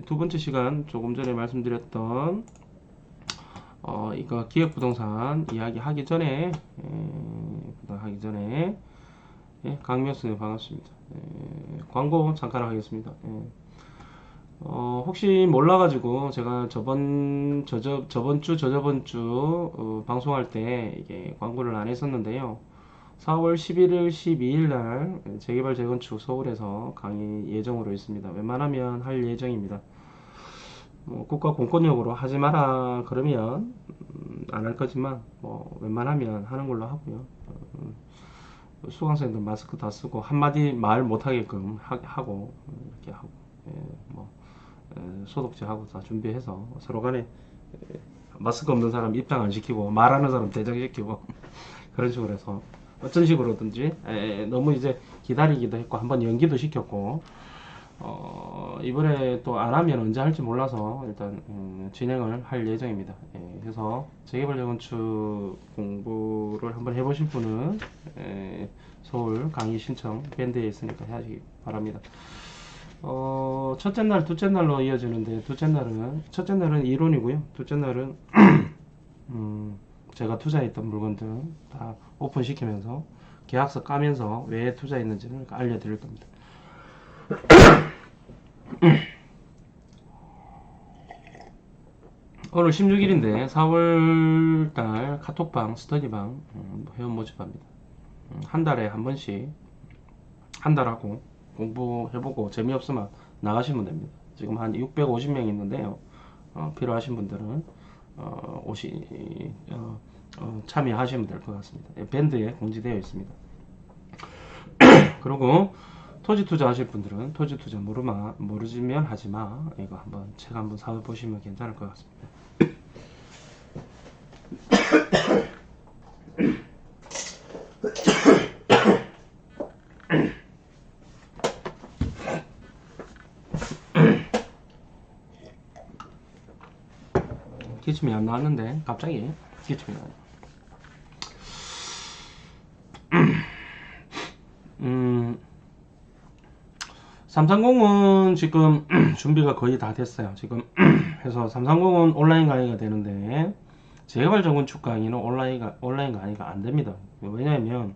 두 번째 시간 조금 전에 말씀드렸던 이거 기획부동산 이야기 하기 전에 예, 강미호스님 반갑습니다. 광고 잠깐 하겠습니다. 혹시 몰라가지고 제가 저번 주 저저번 주 방송할 때 이게 광고를 안 했었는데요. 4월 11일, 12일 날 재개발 재건축 서울에서 강의 예정으로 있습니다. 웬만하면 할 예정입니다. 국가 공권력으로 하지 마라 그러면 안 할 거지만 웬만하면 하는 걸로 하고요. 수강생들 마스크 다 쓰고 한마디 말 못하게끔 하고 이렇게 하고 예, 뭐 소독제하고 다 준비해서 서로 간에 마스크 없는 사람 입장 안 시키고 말하는 사람 대장시키고 그런 식으로 해서 어떤 식으로든지 너무 이제 기다리기도 했고 한번 연기도 시켰고 이번에 또 안 하면 언제 할지 몰라서 일단 진행을 할 예정입니다. 그래서 재개발 재건축 공부를 한번 해보실 분은 서울 강의 신청 밴드에 있으니까 하시기 바랍니다. 첫째 날, 둘째 날로 이어지는데 첫째 날은 이론이고요. 둘째 날은 제가 투자했던 물건들 다 오픈시키면서 계약서 까면서 왜 투자했는지를 알려드릴 겁니다. 오늘 16일인데 4월달 카톡방 스터디방 회원 모집합니다. 한 달에 한 번씩 한 달하고 공부해보고 재미없으면 나가시면 됩니다. 지금 한 650명 있는데요. 필요하신 분들은 참여하시면 될 것 같습니다. 밴드에 공지되어 있습니다. 그리고 토지 투자 하실 분들은 토지 투자 모르지면 하지마 이거 한번 책 한번 사보시면 괜찮을 것 같습니다. 기침이 안 나왔는데 갑자기 기침이 나요. 330은 지금 준비가 거의 다 됐어요. 지금 해서 330은 온라인 강의가 되는데 재개발 재건축 강의는 온라인 강의가 안 됩니다. 왜냐하면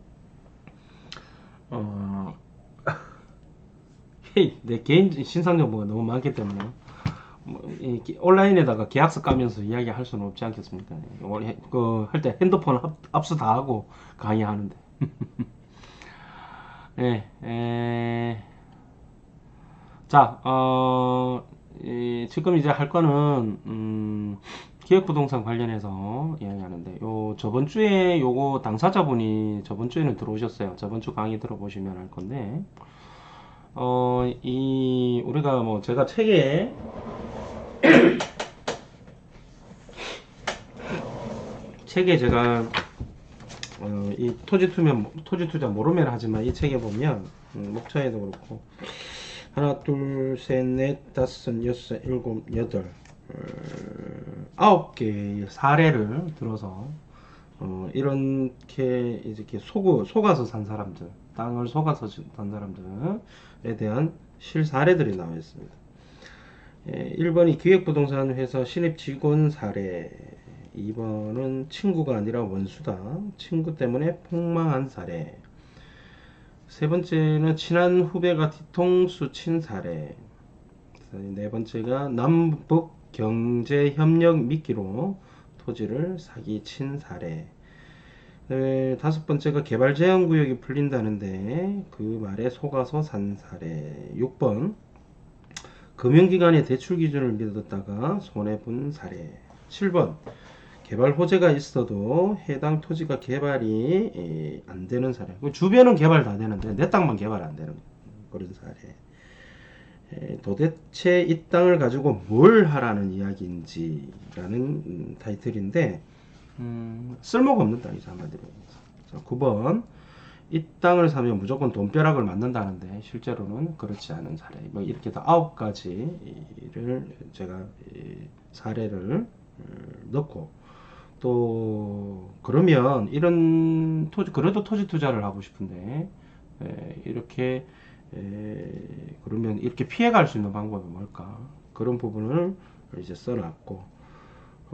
내 개인 신상 정보가 너무 많기 때문에 온라인에다가 계약서 까면서 이야기할 수는 없지 않겠습니까? 할 때 핸드폰 압수 다 하고 강의하는데. 자, 지금 이제 할 거는 기획부동산 관련해서 이야기하는데 저번 주에 요거 당사자분이 저번 주에는 들어오셨어요. 저번 주 강의 들어보시면 할 건데 우리가 제가 책에 제가 이 토지 투자 모르면 하지만 이 책에 보면 목차에도 그렇고 하나 둘셋넷 다섯 여섯 일곱 여덟 9개의 사례를 들어서 이렇게 속아서 산 사람들, 땅을 속아서 산 사람들에 대한 실사례들이 나와 있습니다. 1번이 기획부동산 회사 신입 직원 사례, 2번은 친구가 아니라 원수다, 친구 때문에 폭망한 사례, 세 번째는 친한 후배가 뒤통수 친 사례, 네 번째가 남북 경제협력 미끼로 토지를 사기친 사례, 다섯 번째가 개발 제한 구역이 풀린다는데 그 말에 속아서 산 사례, 6번 금융기관의 대출 기준을 믿었다가 손해본 사례, 7번 개발 호재가 있어도 해당 토지가 개발이 안 되는 사례, 주변은 개발 다 되는데 내 땅만 개발 안 되는 그런 사례. 도대체 이 땅을 가지고 뭘 하라는 이야기인지 라는 타이틀인데 쓸모가 없는 땅이죠, 한마디로. 9번 이 땅을 사면 무조건 돈벼락을 맞는다는데 실제로는 그렇지 않은 사례. 이렇게 다 9가지를 제가 사례를 넣고, 또 그러면 이런 토지, 그래도 토지 투자를 하고 싶은데 이렇게 그러면 이렇게 피해갈 수 있는 방법이 뭘까? 그런 부분을 이제 써놨고,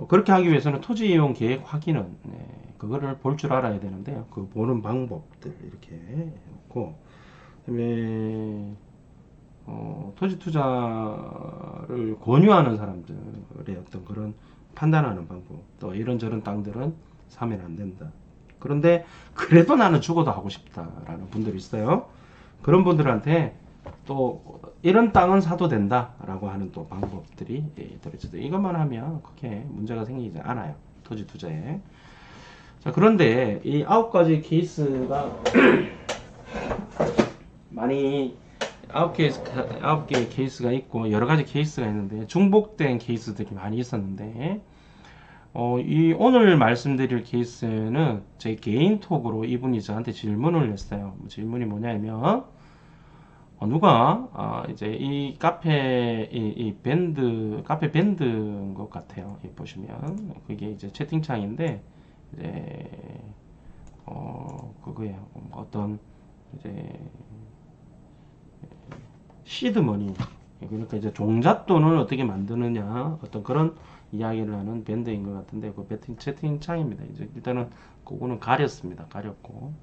그렇게 하기 위해서는 토지 이용 계획 확인은 그거를 볼 줄 알아야 되는데요. 그 보는 방법들 이렇게 해놓고, 그다음에 토지 투자를 권유하는 사람들의 어떤 그런 판단하는 방법, 또 이런저런 땅들은 사면 안 된다. 그런데 그래도 나는 죽어도 하고 싶다라는 분들이 있어요. 그런 분들한테 또 이런 땅은 사도 된다라고 하는 또 방법들이 들어있어요. 이것만 하면 그렇게 문제가 생기지 않아요. 토지 투자에. 자, 그런데 이 9가지 케이스가 많이 9개의 케이스가 있고 여러 가지 케이스가 있는데 중복된 케이스들이 많이 있었는데 이 오늘 말씀드릴 케이스는 제 개인 톡으로 이분이 저한테 질문을 했어요. 질문이 뭐냐면 누가 이제 이 카페 이 밴드 카페 밴드인 것 같아요. 보시면 그게 이제 채팅창인데 이제 그거예요. 어떤 이제 시드머니, 그러니까 이제 종잣돈을 어떻게 만드느냐 어떤 그런 이야기를 하는 밴드인 것 같은데 그 채팅창입니다. 이제 일단은 그거는 가렸습니다. 가렸고,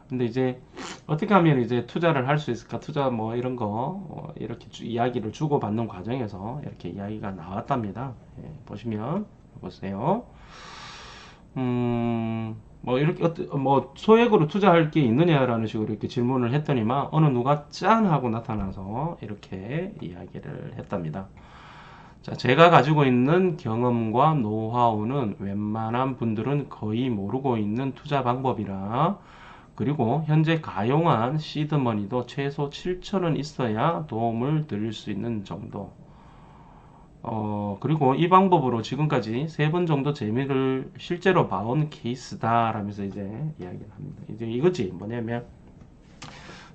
근데 이제 어떻게 하면 이제 투자를 할 수 있을까? 투자 뭐 이런 거 이렇게 이야기를 주고받는 과정에서 이렇게 이야기가 나왔답니다. 보시면 보세요. 뭐 이렇게 뭐 소액으로 투자할 게 있느냐라는 식으로 이렇게 질문을 했더니만 어느 누가 짠 하고 나타나서 이렇게 이야기를 했답니다. 자, 제가 가지고 있는 경험과 노하우는 웬만한 분들은 거의 모르고 있는 투자 방법이라, 그리고 현재 가용한 시드머니도 최소 7천원 있어야 도움을 드릴 수 있는 정도. 그리고 이 방법으로 지금까지 3번 정도 재미를 실제로 봐온 케이스다 라면서 이제 이야기를 합니다. 이제 이거지. 뭐냐면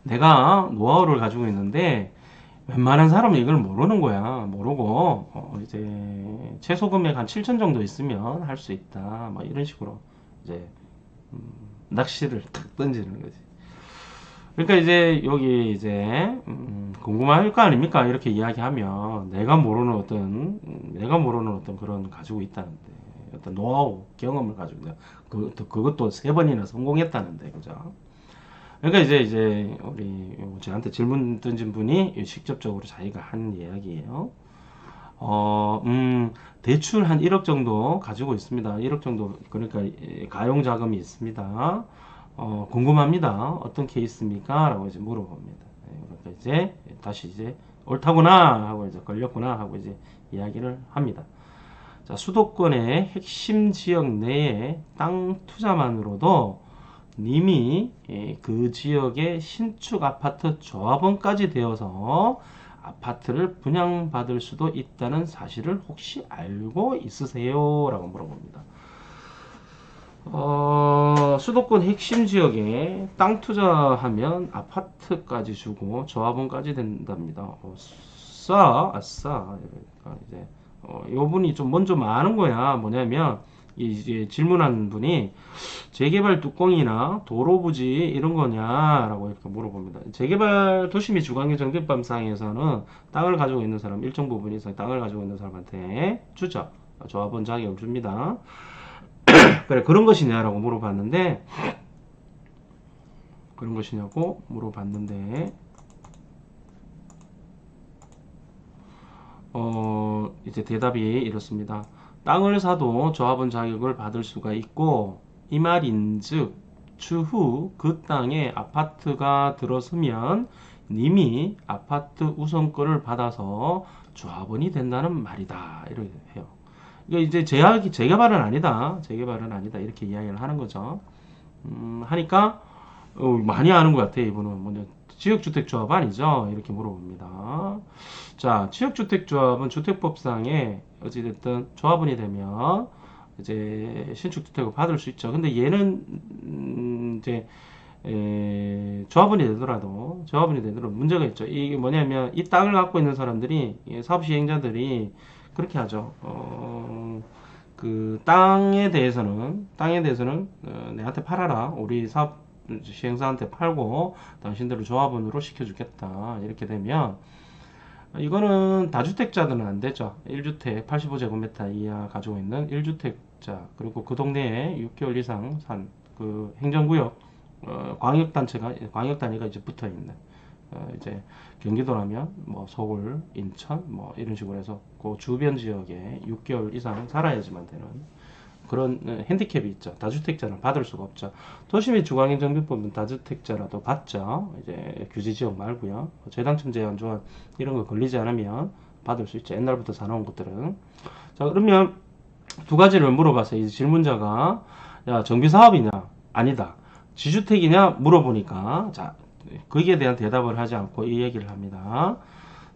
내가 노하우를 가지고 있는데 웬만한 사람은 이걸 모르는 거야. 모르고 이제 최소 금액 한 7천 정도 있으면 할 수 있다. 뭐 이런 식으로 이제 낚시를 탁 던지는 거지. 그러니까 이제 여기 이제 궁금할 거 아닙니까? 이렇게 이야기하면 내가 모르는 어떤 그런 가지고 있다는데, 어떤 노하우 경험을 가지고 있다. 그것도 3번이나 성공했다는데, 그죠? 그러니까 이제 우리 저한테 질문 던진 분이 직접적으로 자기가 한 이야기예요. 대출 한 1억 정도 가지고 있습니다. 1억 정도, 그러니까 가용 자금이 있습니다. 궁금합니다. 어떤 케이스입니까? 라고 이제 물어봅니다. 그러니까 이제 다시 이제 옳다구나 하고 이제 걸렸구나 하고 이제 이야기를 합니다. 자, 수도권의 핵심 지역 내에 땅 투자만으로도 님이 그 지역의 신축 아파트 조합원까지 되어서 아파트를 분양받을 수도 있다는 사실을 혹시 알고 있으세요? 라고 물어봅니다. 수도권 핵심 지역에 땅 투자하면 아파트까지 주고 조합원까지 된답니다. 아싸. 그러니까 이제 요 분이 좀 먼저 아는 거야. 뭐냐면 이제 질문한 분이 재개발 뚜껑이나 도로 부지 이런 거냐라고 이렇게 물어봅니다. 재개발 도시및 주거환경 정비법상에서는 땅을 가지고 있는 사람, 일정 부분 이상 땅을 가지고 있는 사람한테 주죠. 조합원 자격을 줍니다. 그래, 그런 것이냐라고 물어봤는데, 그런 것이냐고 물어봤는데, 이제 대답이 이렇습니다. 땅을 사도 조합원 자격을 받을 수가 있고, 이 말인즉 추후 그 땅에 아파트가 들어서면 님이 아파트 우선권을 받아서 조합원이 된다는 말이다. 이렇게 해요. 이거 이제 재개발은 아니다. 재개발은 아니다. 이렇게 이야기를 하는 거죠. 하니까 많이 아는 것 같아. 이분은 먼저 지역주택조합 아니죠? 이렇게 물어봅니다. 자, 지역주택조합은 주택법상에 어찌됐든 조합원이 되면 이제 신축주택을 받을 수 있죠. 근데 얘는 이제 조합원이 되더라도 문제가 있죠. 이게 뭐냐면 이 땅을 갖고 있는 사람들이 사업 시행자들이 그렇게 하죠. 그 땅에 대해서는 내한테 팔아라. 우리 사업 시행사한테 팔고 당신들을 조합원으로 시켜주겠다. 이렇게 되면 이거는 다주택자들은 안 되죠. 1주택 85제곱미터 이하 가지고 있는 1주택자 그리고 그 동네에 6개월 이상 산 그 행정구역 광역단위가 이제 붙어 있는 이제 경기도라면 뭐 서울, 인천 뭐 이런 식으로 해서 그 주변 지역에 6개월 이상 살아야지만 되는 그런 핸디캡이 있죠. 다주택자는 받을 수가 없죠. 도시및 주거환경정비법은 다주택자라도 받죠. 이제 규제지역 말고요. 재당첨 제한 조항 이런 거 걸리지 않으면 받을 수 있죠. 옛날부터 사놓은 것들은. 자, 그러면 두 가지를 물어봤어요. 이 질문자가 야, 정비사업이냐? 아니다. 지주택이냐? 물어보니까 자, 거기에 대한 대답을 하지 않고 이 얘기를 합니다.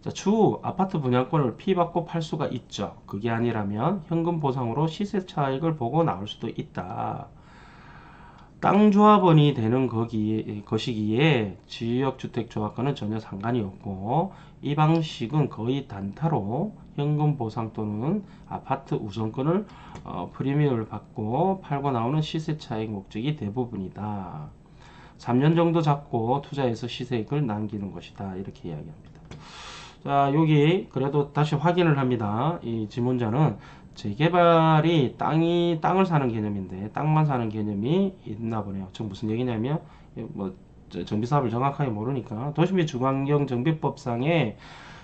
자, 추후 아파트 분양권을 피받고 팔 수가 있죠. 그게 아니라면 현금 보상으로 시세 차익을 보고 나올 수도 있다. 땅 조합원이 되는 것이기에 지역주택조합과는 전혀 상관이 없고 이 방식은 거의 단타로 현금 보상 또는 아파트 우선권을 프리미엄을 받고 팔고 나오는 시세 차익 목적이 대부분이다. 3년 정도 잡고 투자해서 시세익을 남기는 것이다. 이렇게 이야기합니다. 자, 여기 그래도 다시 확인을 합니다. 이 지문자는 재개발이 땅을 사는 개념인데 땅만 사는 개념이 있나 보네요. 지금 무슨 얘기냐면 뭐 정비사업을 정확하게 모르니까 도시및 주거환경정비법상에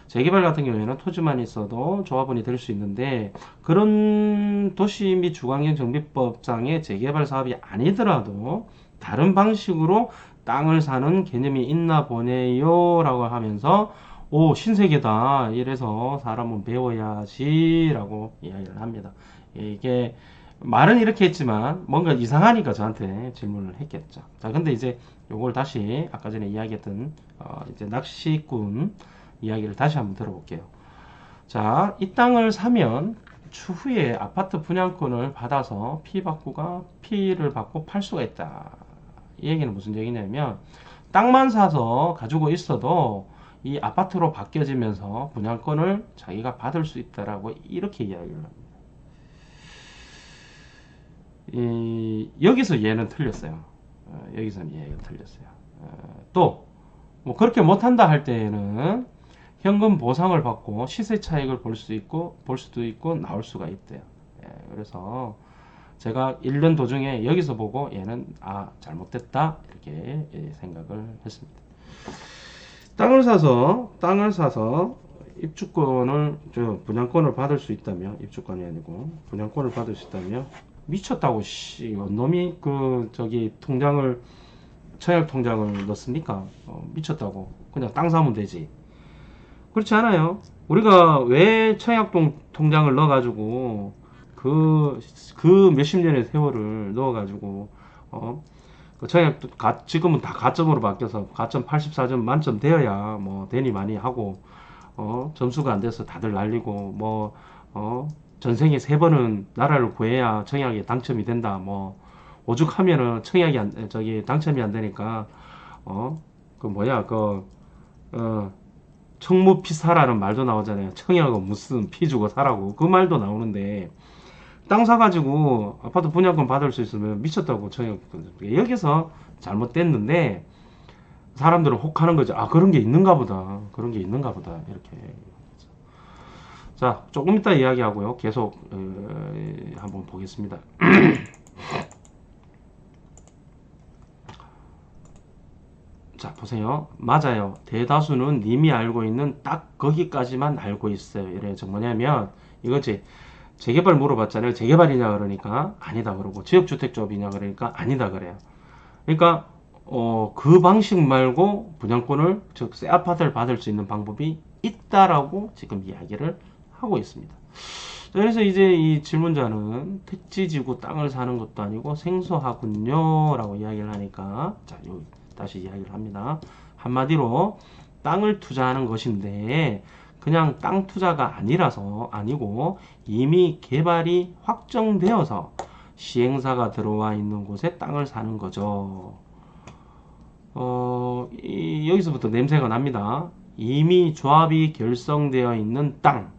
재개발 같은 경우에는 토지만 있어도 조합원이 될 수 있는데 그런 도시및 주거환경정비법상의 재개발 사업이 아니더라도 다른 방식으로 땅을 사는 개념이 있나 보네요 라고 하면서 오, 신세계다. 이래서 사람은 배워야지 라고 이야기를 합니다. 이게 말은 이렇게 했지만 뭔가 이상하니까 저한테 질문을 했겠죠. 자, 근데 이제 요걸 다시 아까 전에 이야기했던 이제 낚시꾼 이야기를 다시 한번 들어볼게요. 자, 이 땅을 사면 추후에 아파트 분양권을 받아서 피를 받고 팔 수가 있다. 이 얘기는 무슨 얘기냐면 땅만 사서 가지고 있어도 이 아파트로 바뀌어지면서 분양권을 자기가 받을 수 있다라고 이렇게 이야기를 합니다. 여기서 얘는 틀렸어요. 여기서는 얘가 틀렸어요. 또 뭐 그렇게 못한다 할 때에는 현금 보상을 받고 시세 차익을 볼 수도 있고 나올 수가 있대요. 그래서 제가 1년 도중에 여기서 보고 얘는 잘못됐다 이렇게 생각을 했습니다. 땅을 사서 입주권을 분양권을 받을 수 있다면 입주권이 아니고 분양권을 받을 수 있다면 미쳤다고 놈이 통장을 청약 통장을 넣습니까? 미쳤다고 그냥 땅 사면 되지. 그렇지 않아요. 우리가 왜 통장을 넣어가지고 그 몇십 년의 세월을 넣어가지고 지금은 다 가점으로 바뀌어서 가점 84점 만점 되어야 뭐 되니 많이 하고 점수가 안 돼서 다들 날리고 전생에 3번은 나라를 구해야 청약에 당첨이 된다. 오죽하면은 당첨이 안 되니까 청무피사라는 말도 나오잖아요. 청약은 무슨 피 주고 사라고 그 말도 나오는데 땅 사가지고 아파트 분양권 받을 수 있으면 미쳤다고 여기서 잘못됐는데 사람들은 혹하는 거죠. 그런 게 있는가 보다. 이렇게. 자, 조금 이따 이야기하고요. 계속 한번 보겠습니다. 자, 보세요. 맞아요. 대다수는 님이 알고 있는 딱 거기까지만 알고 있어요. 이래요. 뭐냐면 이거지. 재개발 물어봤잖아요. 재개발이냐 그러니까 아니다 그러고 지역주택조합이냐 그러니까 아니다 그래요. 그러니까 그 방식 말고 분양권을 즉 새 아파트를 받을 수 있는 방법이 있다라고 지금 이야기를 하고 있습니다. 그래서 이제 이 질문자는 택지지구 땅을 사는 것도 아니고 생소하군요 라고 이야기를 하니까 자, 다시 이야기를 합니다. 한마디로 땅을 투자하는 것인데 그냥 땅 투자가 아니고 이미 개발이 확정되어서 시행사가 들어와 있는 곳에 땅을 사는 거죠. 여기서부터 냄새가 납니다. 이미 조합이 결성되어 있는 땅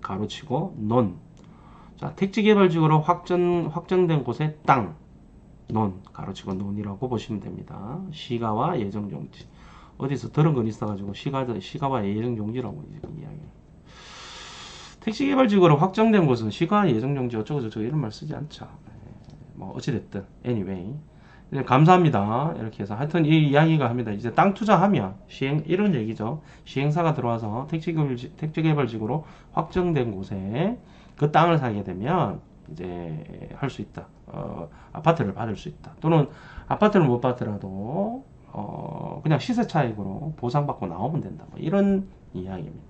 가로치고 논. 자, 택지개발지구로 확정된 곳의 땅 논, 가로치고 논이라고 보시면 됩니다. 시가와 예정용지. 어디서 들은 건 있어가지고 시가와 예정용지라고 이야기해요. 택지개발지구로 확정된 곳은 시가, 예정용지 어쩌고저쩌고 이런 말 쓰지 않죠. 뭐 어찌됐든 anyway 감사합니다. 이렇게 해서 하여튼 이 이야기가 합니다. 이제 땅 투자하면 시행 이런 얘기죠. 시행사가 들어와서 택지개발지구로 확정된 곳에 그 땅을 사게 되면 이제 할 수 있다. 아파트를 받을 수 있다. 또는 아파트를 못 받더라도 그냥 시세 차익으로 보상받고 나오면 된다. 뭐 이런 이야기입니다.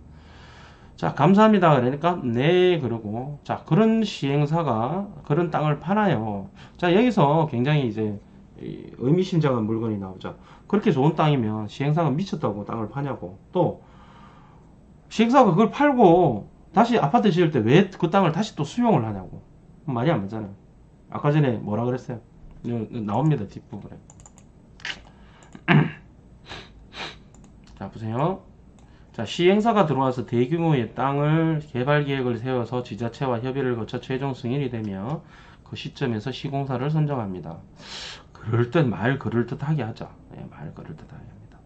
자, 감사합니다. 그러니까 네 그러고 자, 그런 시행사가 그런 땅을 파나요. 자, 여기서 굉장히 이제 의미심장한 물건이 나오죠. 그렇게 좋은 땅이면 시행사가 미쳤다고 땅을 파냐고. 또 시행사가 그걸 팔고 다시 아파트 지을 때 왜 그 땅을 다시 또 수용을 하냐고. 말이 안 맞잖아요. 아까 전에 뭐라 그랬어요? 나옵니다. 뒷부분에. 자, 보세요. 자, 시행사가 들어와서 대규모의 땅을 개발 계획을 세워서 지자체와 협의를 거쳐 최종 승인이 되며 그 시점에서 시공사를 선정합니다. 말 그럴듯하게 하자. 네, 말 그럴듯하게 합니다.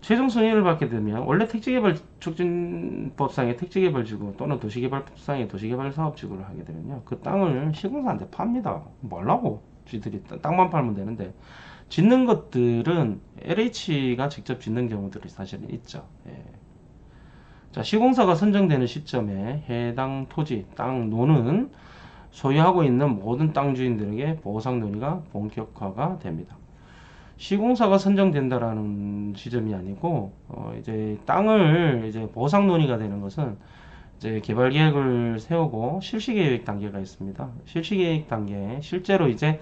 최종 승인을 받게 되면 원래 택지개발촉진법상의 택지개발지구 또는 도시개발법상의 도시개발사업지구를 하게 되면요, 그 땅을 시공사한테 팝니다. 뭐라고? 쥐들이 땅만 팔면 되는데 짓는 것들은 LH가 직접 짓는 경우들이 사실은 있죠. 예. 자, 시공사가 선정되는 시점에 해당 토지, 땅, 노는 소유하고 있는 모든 땅 주인들에게 보상 논의가 본격화가 됩니다. 시공사가 선정된다라는 지점이 아니고 이제 땅을 이제 보상 논의가 되는 것은 이제 개발 계획을 세우고 실시 계획 단계가 있습니다. 실시 계획 단계에 실제로 이제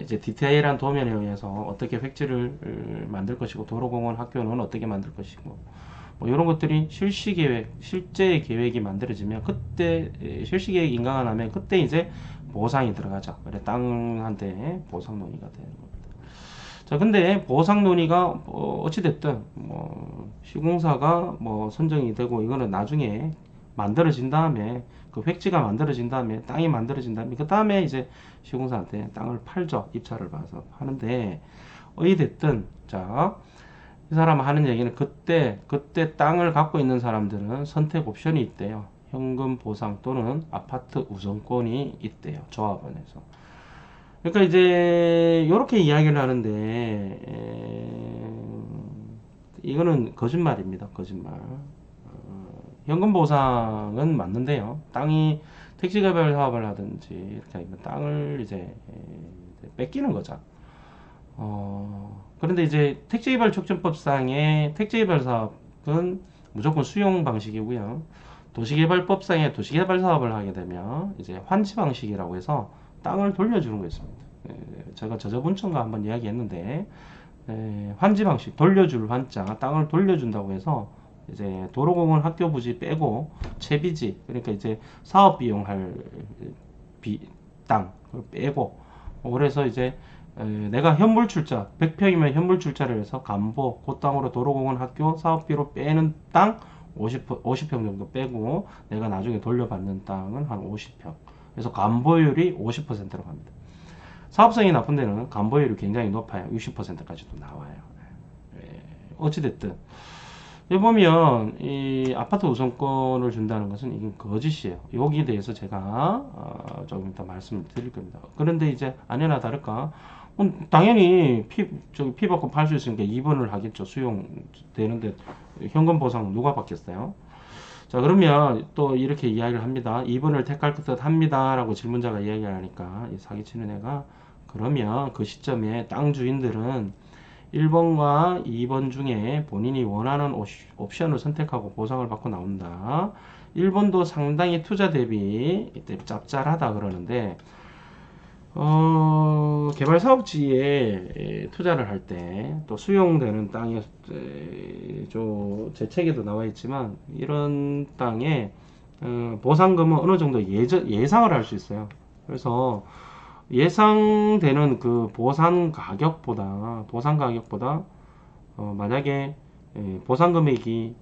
디테일한 도면에 의해서 어떻게 획지를 만들 것이고 도로공원 학교는 어떻게 만들 것이고 뭐 이런 것들이 실시 계획, 실제 계획이 만들어지면 그때 실시 계획 인가가 나면 그때 이제 보상이 들어가죠. 그래 땅한테 보상 논의가 되는 겁니다. 자, 근데 보상 논의가 어찌됐든 뭐 시공사가 뭐 선정이 되고 이거는 나중에 만들어진 다음에 그 획지가 만들어진 다음에 땅이 만들어진 다음에 그 다음에 이제 시공사한테 땅을 팔죠. 입찰을 봐서 하는데 어찌됐든 자, 이 사람 하는 얘기는 그때 땅을 갖고 있는 사람들은 선택 옵션이 있대요. 현금 보상 또는 아파트 우선권이 있대요. 조합원에서. 그러니까 이제 이렇게 이야기를 하는데 이거는 거짓말입니다. 거짓말. 현금 보상은 맞는데요. 땅이 택지개발 사업을 하든지 이렇게 하면 땅을 이제 뺏기는 거죠. 그런데 이제 택지개발촉진법상의 택지개발 사업은 무조건 수용 방식이고요. 도시개발법상의 도시개발 사업을 하게 되면 이제 환지 방식이라고 해서 땅을 돌려주는 거 있습니다. 제가 저저번쯤가 한번 이야기했는데 환지 방식 돌려줄 환자 땅을 돌려준다고 해서 이제 도로공원 학교 부지 빼고 채비지 그러니까 이제 사업 비용할 땅 빼고 그래서 이제 내가 현물 출자 100평이면 현물 출자를 해서 간보 그 땅으로 도로공원 학교 사업비로 빼는 땅 50평 정도 빼고 내가 나중에 돌려받는 땅은 한 50평 그래서 간보율이 50%로 갑니다. 사업성이 나쁜 데는 간보율이 굉장히 높아요. 60%까지도 나와요. 어찌됐든 여기 보면 이 아파트 우선권을 준다는 것은 이게 거짓이에요. 여기에 대해서 제가 조금 이따 말씀을 드릴 겁니다. 그런데 이제 아니나 다를까 당연히 피 받고 팔 수 있으니까 2번을 하겠죠. 수용되는데 현금 보상 누가 받겠어요? 자, 그러면 또 이렇게 이야기를 합니다. 2번을 택할 듯 합니다 라고 질문자가 이야기를 하니까 이 사기치는 애가 그러면 그 시점에 땅 주인들은 1번과 2번 중에 본인이 원하는 옵션을 선택하고 보상을 받고 나온다. 1번도 상당히 투자 대비 짭짤하다 그러는데 개발사업지에 투자를 할 때 또 수용되는 땅이 제 책에도 나와 있지만 이런 땅에 보상금은 어느 정도 예상을 할 수 있어요. 그래서 예상되는 그 보상 가격보다 만약에 보상 금액이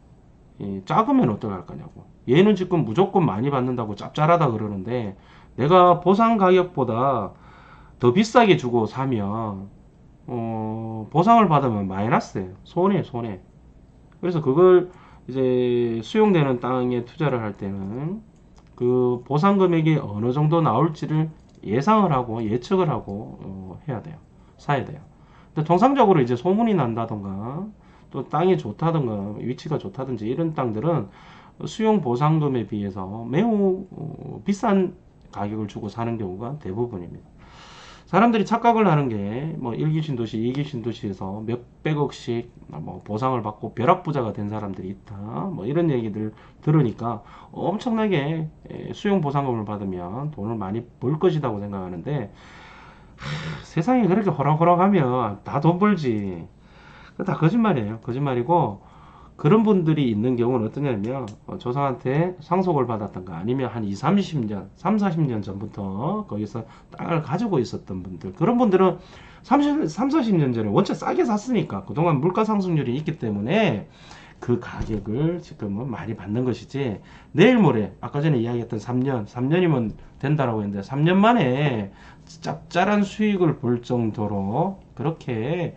작으면 어떡할 거냐고. 얘는 지금 무조건 많이 받는다고 짭짤하다 그러는데 내가 보상 가격보다 더 비싸게 주고 사면 보상을 받으면 마이너스예요. 손해, 손해. 그래서 그걸 이제 수용되는 땅에 투자를 할 때는 그 보상 금액이 어느 정도 나올지를 예상을 하고 예측을 하고 해야 돼요. 사야 돼요. 근데 통상적으로 이제 소문이 난다던가 또 땅이 좋다던가 위치가 좋다든지 이런 땅들은 수용 보상금에 비해서 매우 비싼 가격을 주고 사는 경우가 대부분입니다. 사람들이 착각을 하는 게 뭐 1기 신도시, 2기 신도시에서 몇백억씩 뭐 보상을 받고 벼락부자가 된 사람들이 있다. 뭐 이런 얘기들 들으니까 엄청나게 수용 보상금을 받으면 돈을 많이 벌 것이라고 생각하는데 세상에 그렇게 호락호락하면 다 돈 벌지. 그거 다 거짓말이에요. 거짓말이고 그런 분들이 있는 경우는 어떠냐면 조상한테 상속을 받았던가 아니면 한 2, 30년, 3, 40년 전부터 거기서 땅을 가지고 있었던 분들 그런 분들은 40년 전에 원체 싸게 샀으니까 그동안 물가 상승률이 있기 때문에 그 가격을 지금은 많이 받는 것이지 내일 모레 아까 전에 이야기했던 3년이면 된다라고 했는데 3년 만에 짭짤한 수익을 볼 정도로 그렇게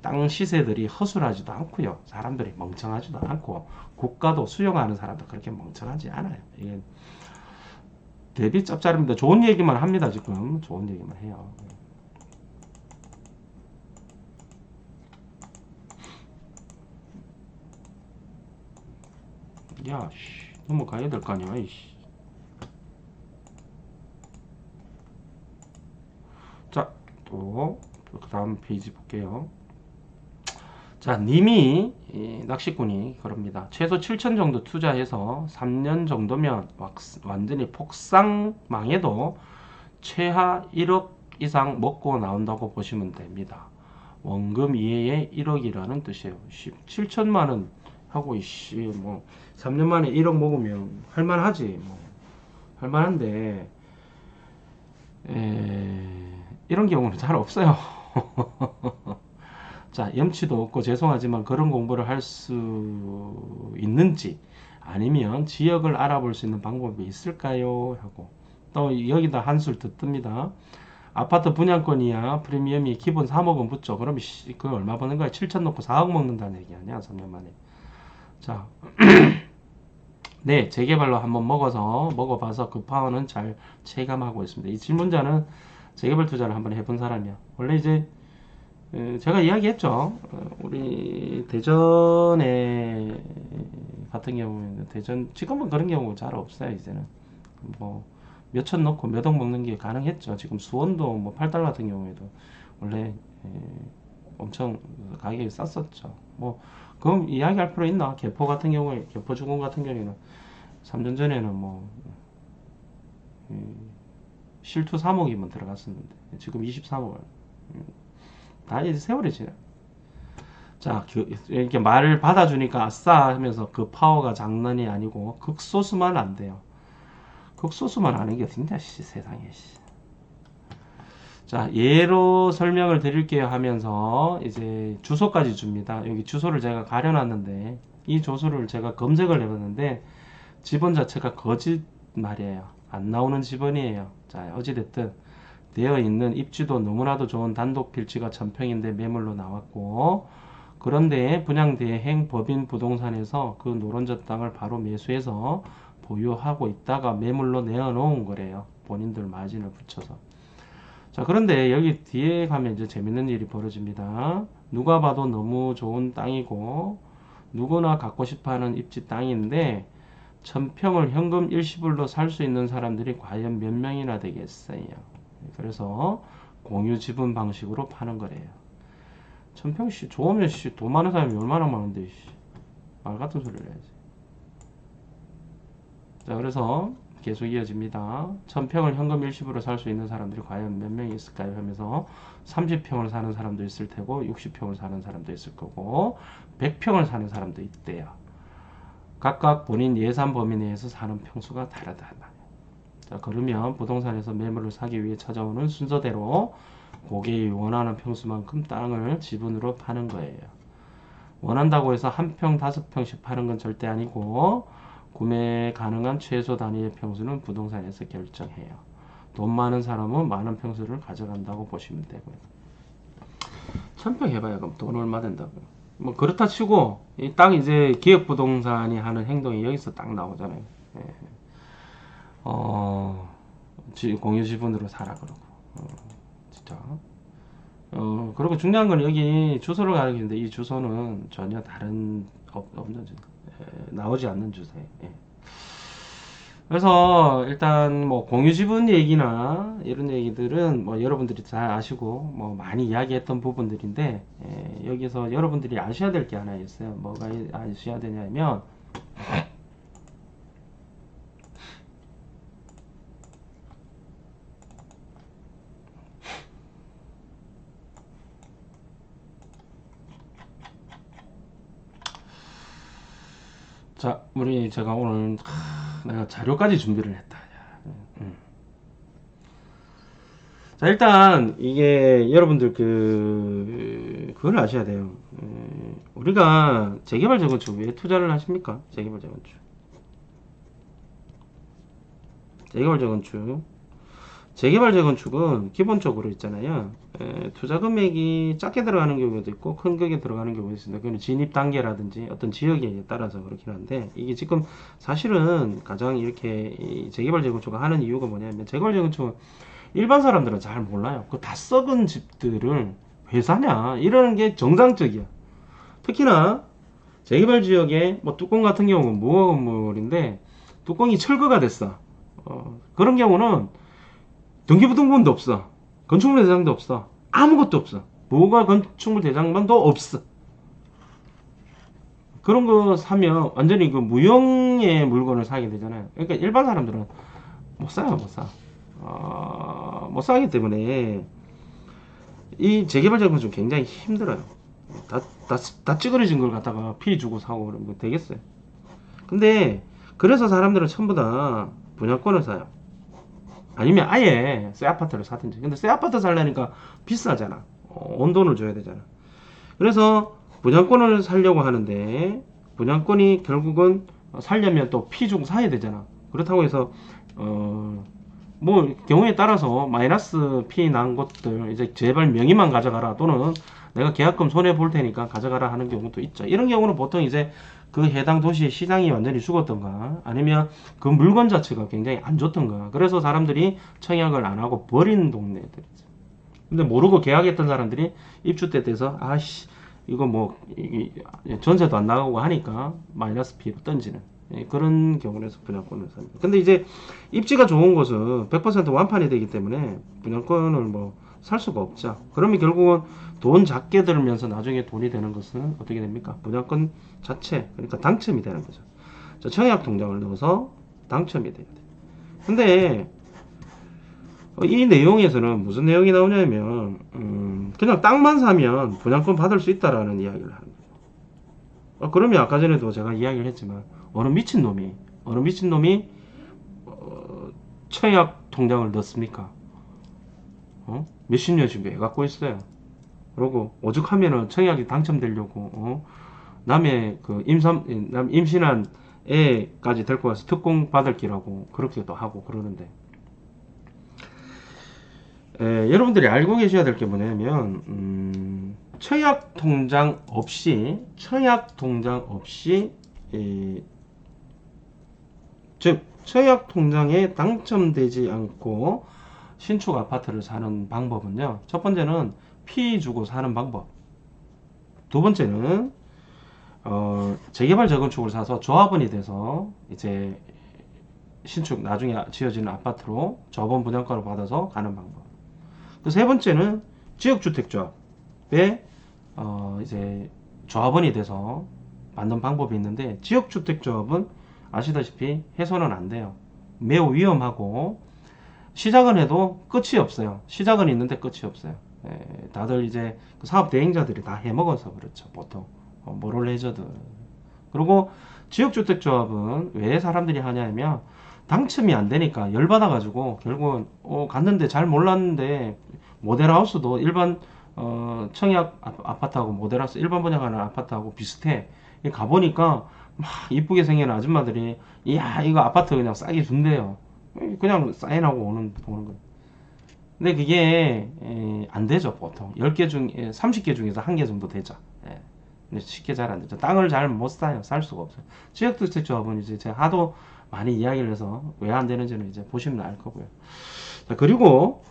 땅 시세들이 허술하지도 않고요. 사람들이 멍청하지도 않고 국가도 수용하는 사람도 그렇게 멍청하지 않아요. 이게 대비 짭짤합니다. 좋은 얘기만 합니다. 지금 좋은 얘기만 해요. 야, 씨, 넘어가야 될 거 아니야, 이씨. 자, 또 그 다음 페이지 볼게요. 자, 님이 낚시꾼이 그럽니다. 최소 7천 정도 투자해서 3년 정도면 완전히 폭삭 망해도 최하 1억 이상 먹고 나온다고 보시면 됩니다. 원금 이외에 1억이라는 뜻이에요. 7천만 원 하고 이씨 뭐 3년 만에 1억 먹으면 할만하지 뭐 할만한데 이런 경우는 잘 없어요. 자, 염치도 없고 죄송하지만 그런 공부를 할 수 있는지 아니면 지역을 알아볼 수 있는 방법이 있을까요? 하고 또 여기다 한술 더 뜹니다. 아파트 분양권이야 프리미엄이 기본 3억은 붙죠. 그럼 그 얼마 버는 거야? 7천 넣고 4억 먹는다는 얘기 아니야? 3년 만에. 자, 네, 재개발로 한번 먹어봐서 그 파워는 잘 체감하고 있습니다. 이 질문자는 재개발 투자를 한번 해본 사람이야. 원래 이제 제가 이야기했죠. 우리 대전에 같은 경우에는 대전 지금은 그런 경우 잘 없어요. 이제는 뭐 몇천 넣고 몇 억 먹는 게 가능했죠. 지금 수원도 뭐 8달 같은 경우에도 원래 엄청 가격이 쌌었죠. 뭐 그럼 이야기할 필요 있나? 개포 같은 경우에 개포주공 같은 경우에는 3년 전에는 뭐 실투 3억이면 들어갔었는데 지금 23억. 다 이제 세월이 지나. 자, 이렇게 말을 받아주니까 아싸 하면서 그 파워가 장난이 아니고 극소수만 안 돼요. 극소수만 아는 게 어딘데, 세상에. 자, 예로 설명을 드릴게요 하면서 이제 주소까지 줍니다. 여기 주소를 제가 가려놨는데 이 주소를 제가 검색을 해봤는데 지번 자체가 거짓말이에요. 안 나오는 지번이에요. 자, 어찌됐든 되어 있는 입지도 너무나도 좋은 단독 필지가 1000평인데 매물로 나왔고 그런데 분양대행 법인 부동산에서 그 노른자 땅을 바로 매수해서 보유하고 있다가 매물로 내어놓은 거래요. 본인들 마진을 붙여서. 자, 그런데 여기 뒤에 가면 이제 재밌는 일이 벌어집니다. 누가 봐도 너무 좋은 땅이고 누구나 갖고 싶어하는 입지 땅인데 1000평을 현금 일시불로 살 수 있는 사람들이 과연 몇 명이나 되겠어요. 그래서 공유 지분 방식으로 파는 거래요. 1000평 좋으면 돈 많은 사람이 얼마나 많은데 말 같은 소리를 해야지. 자, 그래서 계속 이어집니다. 1000평을 현금 일시불로 살 수 있는 사람들이 과연 몇 명이 있을까요? 하면서 30평을 사는 사람도 있을 테고 60평을 사는 사람도 있을 거고 100평을 사는 사람도 있대요. 각각 본인 예산 범위 내에서 사는 평수가 다르다. 자, 그러면 부동산에서 매물을 사기 위해 찾아오는 순서대로 고객이 원하는 평수만큼 땅을 지분으로 파는 거예요. 원한다고 해서 한 평, 5평씩 파는 건 절대 아니고 구매 가능한 최소 단위의 평수는 부동산에서 결정해요. 돈 많은 사람은 많은 평수를 가져간다고 보시면 되고요. 천평 해봐야 그럼 돈 얼마 된다고요. 뭐 그렇다 치고 딱 이제 기획부동산이 하는 행동이 여기서 딱 나오잖아요. 예. 공유 지분으로 사라 그러고 진짜. 그리고 중요한 건 여기 주소를 가리키는데 이 주소는 전혀 다른 없는 주소, 나오지 않는 주소예요. 예. 그래서 일단 뭐 공유 지분 얘기나 이런 얘기들은 뭐 여러분들이 잘 아시고 뭐 많이 이야기했던 부분들인데, 여기서 여러분들이 아셔야 될 게 하나 있어요. 뭐가 아셔야 되냐면 자, 제가 오늘 내가 자료까지 준비를 했다. 자, 일단 이게 여러분들 그걸 아셔야 돼요. 우리가 재개발 재건축 왜 투자를 하십니까? 재개발 재건축. 재개발 재건축은 기본적으로 있잖아요. 투자 금액이 작게 들어가는 경우도 있고 큰 금액이 들어가는 경우도 있습니다. 그건 진입 단계라든지 어떤 지역에 따라서 그렇긴 한데, 이게 지금 사실은 가장 이렇게 이 재개발 재건축을 하는 이유가 뭐냐면, 재개발 재건축은 일반 사람들은 잘 몰라요. 그 다 썩은 집들을 왜 사냐 이러는 게 정상적이야. 특히나 재개발 지역에 뭐 뚜껑 같은 경우는 무허 건물인데 뚜껑이 철거가 됐어. 그런 경우는 등기부등본도 없어. 건축물 대장도 없어. 아무것도 없어. 무허가 건축물 대장만도 없어. 그런 거 사면 완전히 그 무형의 물건을 사게 되잖아요. 그러니까 일반 사람들은 못 사요, 못 사. 못 사기 때문에 이 재개발 작업은 좀 굉장히 힘들어요. 다 찌그러진 걸 갖다가 피 주고 사고 그러면 되겠어요. 근데 그래서 사람들은 전부 다 분양권을 사요. 아니면 아예 새 아파트를 사든지. 근데 새 아파트 살려니까 비싸잖아. 온 돈을 줘야 되잖아. 그래서 분양권을 사려고 하는데, 분양권이 결국은 살려면 또 피 주고 사야 되잖아. 그렇다고 해서 뭐 경우에 따라서 마이너스 피 난 것들 이제 제발 명의만 가져가라, 또는 내가 계약금 손해 볼 테니까 가져가라 하는 경우도 있죠. 이런 경우는 보통 이제 그 해당 도시의 시장이 완전히 죽었던가, 아니면 그 물건 자체가 굉장히 안 좋던가, 그래서 사람들이 청약을 안 하고 버린 동네들이죠. 근데 모르고 계약했던 사람들이 입주 때 돼서 아씨 이거 뭐 전세도 안 나가고 하니까 마이너스 피로 던지는, 그런 경우에서 분양권을 삽니다. 근데 이제 입지가 좋은 곳은 100% 완판이 되기 때문에 분양권을 뭐 살 수가 없죠. 그러면 결국은 돈 작게 들면서 나중에 돈이 되는 것은 어떻게 됩니까? 분양권 자체, 그러니까 당첨이 되는 거죠. 청약 통장을 넣어서 당첨이 돼야 돼. 근데 이 내용에서는 무슨 내용이 나오냐면 그냥 땅만 사면 분양권 받을 수 있다라는 이야기를 하는 거예요. 그러면 아까 전에도 제가 이야기를 했지만 어느 미친놈이 청약 통장을 넣습니까? 몇십 년씩 왜 갖고 있어요? 그리고 오죽하면은 청약이 당첨되려고 남의 그 임신한 애까지 데리고 가서 특공 받을 기라고 그렇게도 하고 그러는데, 여러분들이 알고 계셔야 될 게 뭐냐면 청약 통장 없이 즉 청약 통장에 당첨되지 않고 신축 아파트를 사는 방법은요, 첫 번째는 피 주고 사는 방법, 두 번째는 재개발 재건축을 사서 조합원이 돼서 이제 신축 나중에 지어지는 아파트로 조합원 분양가를 받아서 가는 방법, 그 세 번째는 지역주택조합에 이제 조합원이 돼서 만든 방법이 있는데, 지역주택조합은 아시다시피 해소는 안 돼요. 매우 위험하고 시작은 해도 끝이 없어요. 시작은 있는데 끝이 없어요. 다들 이제 그 사업 대행자들이 다 해먹어서 그렇죠. 보통 모럴 레저드. 그리고 지역주택조합은 왜 사람들이 하냐면 당첨이 안 되니까 열받아가지고 결국은 갔는데 잘 몰랐는데 모델하우스도 일반 청약 아파트하고 모델하우스 일반 분양하는 아파트하고 비슷해. 가보니까 막 이쁘게 생긴 아줌마들이 이야 이거 아파트 그냥 싸게 준대요. 그냥 사인하고 오는 거. 근데 그게 안 되죠. 보통 10개 중 30개 중에서 1개 정도 되죠. 예. 근데 쉽게 잘 안 되죠. 땅을 잘 못 사요. 살 수가 없어요. 지역주택조합은 이제 제가 하도 많이 이야기를 해서 왜 안 되는지는 이제 보시면 알 거고요. 자, 그리고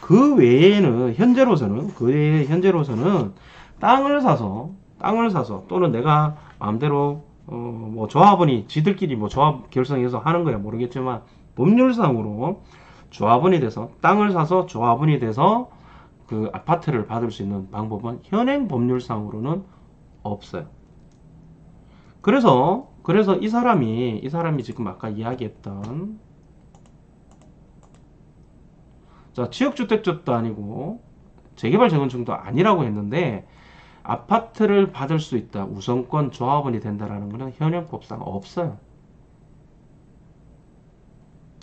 그 외에는 현재로서는 땅을 사서 또는 내가 마음대로 뭐 조합원이 지들끼리 뭐 조합 결성해서 하는 거야 모르겠지만 법률상으로 조합원이 돼서 땅을 사서 조합원이 돼서 그 아파트를 받을 수 있는 방법은 현행 법률상으로는 없어요. 그래서 이 사람이 지금 아까 이야기했던 자, 지역주택조합도 아니고 재개발 재건축도 아니라고 했는데 아파트를 받을 수 있다. 우선권 조합원이 된다라는 것은 현행법상 없어요.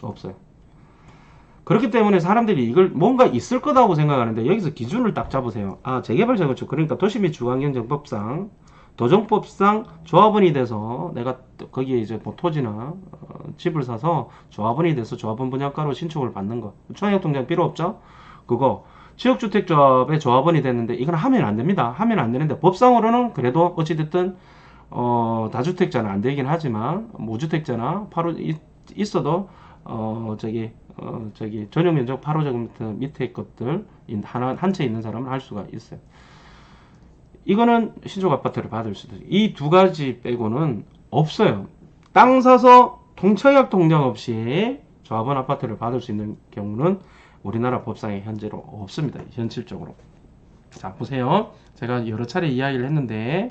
없어요. 그렇기 때문에 사람들이 이걸 뭔가 있을 거다고 생각하는데 여기서 기준을 딱 잡으세요. 아, 재개발 재건축 그러니까 도시및주거환경정법상 도정법상 조합원이 돼서 내가 거기에 이제 뭐 토지나 집을 사서 조합원이 돼서 조합원 분양가로 신축을 받는 거. 청약통장 필요 없죠? 그거 지역주택조합의 조합원이 됐는데 이건 하면 안 됩니다. 하면 안 되는데 법상으로는 그래도 어찌됐든 다주택자는 안 되긴 하지만 무주택자나 바로 있어도 저기 전용 면적 8호제곱미터 밑에 것들 한 채 있는 사람은 할 수가 있어요. 이거는 신축 아파트를 받을 수도 있어요. 이 두 가지 빼고는 없어요. 땅 사서 통청약 통장 없이 조합원 아파트를 받을 수 있는 경우는 우리나라 법상에 현재로 없습니다. 현실적으로. 자, 보세요. 제가 여러 차례 이야기를 했는데